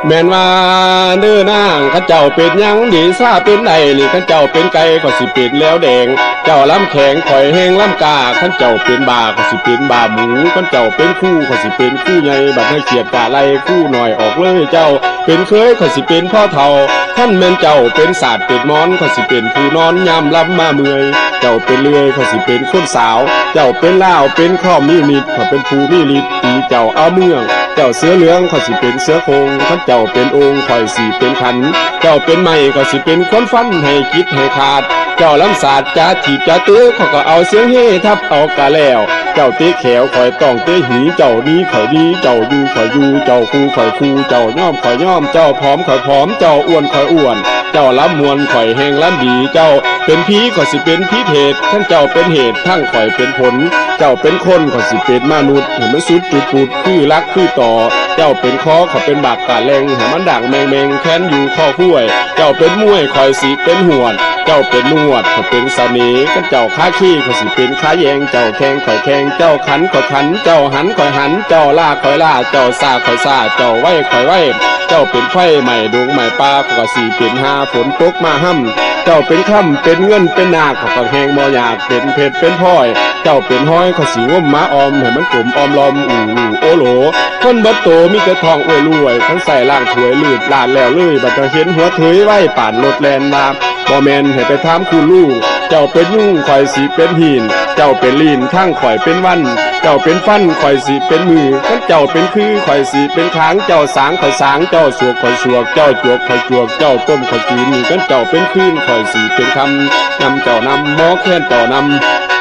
แม่นว่าเนื้อนางข้าเจ้าเป็นยังดีซาเป็นไอนี่ข้าเจ้าเป็นไก่ก็สิเป็นแล้วแดงเจ้าล้ำแข็งข่อยแห้งล้ำกาข้าเจ้าเป็นบาก็สิเป็นบาหมูข้าเจ้าเป็นคู่ก็สิเป็นคู่ใหญ่บัดให้เกียดกะไล่คู่หน่อยออกเลยเจ้าเป็นเคยก็สิเป็นพ่อเฒ่าท่านแม่นเจ้าเป็นศาสตร์เป็นมอนก็สิเป็นผู้นอนยามล้ำมาเมื่อยเจ้าเป็นเลื่อยก็สิเป็นคนสาวเจ้าเป็นล่าวเป็นข้อมีนิดก็เป็นผู้มีฤทธิ์ตีเจ้าเอาเมืองเจ้าเสือเหลืองก็สิเป็นเสือโคงข้าเจ้าเป็นองค์ข่อยสิเป็นขันเจ้าเป็นไม้ก็สิเป็นคนฟันให้คิดให้ขาดเจ้าล้ำศาสตร์จะถีบจะตื้อเขาก็เอาเสียงเฮทับเอากะแล้วเจ้าเตะแขวข่อยต้องเตะหีเจ้านี้ข่อยนี้เจ้าอยู่ข่อยอยู่เจ้าคู่ข่อยคู่เจ้าย่อมข่อยย่อมเจ้าผอมข่อยผอมเจ้าอ้วนข่อยอ้วนเจ้าล้ำมวนข่อยแห้งล้ำดีเจ้าเป็นผีข่อยสิเป็นผีเพศทั้งเจ้าเป็นเหตุทั้งข่อยเป็นผลเจ้าเป็นคนข่อยสิเป็นมนุษย์เห็นมันสุดจุดปุดคือรักคือต่อเจ้าเป็นคอข่อยเป็นบากกะแรงเห็นมันด่างแมงแมงแค้นอยู่ข้อคุ้ยเจ้าเป็นมวยข่อยสิเป็นหวดเจ้าเป็นนวดข่อยเป็นเสน่ห์กันเจ้าค้าขี้ข่อยสิเป็นค้าแยงเจ้าแข่งข่อยแข่งเจ้าขันข่อยขันเจ้าหันข่อยหันเจ้าล่าข่อยล่าเจ้าซาข่อยซาเจ้าไหวข่อยไหวเจ้าเป็นไฟใหม่ดวงใหม่ปลาข่อยสิเป็นหาฝนตกมาห้ำเจ้าเป็นค่ำเป็นเงินเป็นนาข่อยก็แหงบ่อยากเป็นเพชรเป็นพลอยเจ้าเป็นห้อยข่อยสิง่มมาออมให้มันกลมออมลอมโอโหลคนบัดโตมีแต่ทองอวยรวยทั้งใส่ล่างถวยลืดลานแล้วเลยบัดจะเห็นหัวเถยไว้ป่านรถแลนมาบ่แม่นให้ไปถามคุณลูกเจ้าเป็นยุ่งข่อยสิเป็นหินเจ้าเป็นลีนข้างข่อยเป็นวันเจ้าเป็นฟันข่อยสิเป็นมือกันเจ้าเป็นคือข่อยสิเป็นค้างเจ้าสางข่อยสางเจ้าสวกข่อยสวกเจ้าจวกข่อยจวกเจ้าต้มข่อยจีนกันเจ้าเป็นคืนข่อยสิเป็นคำนำเจ้านำหมอแค้นเจ้านำ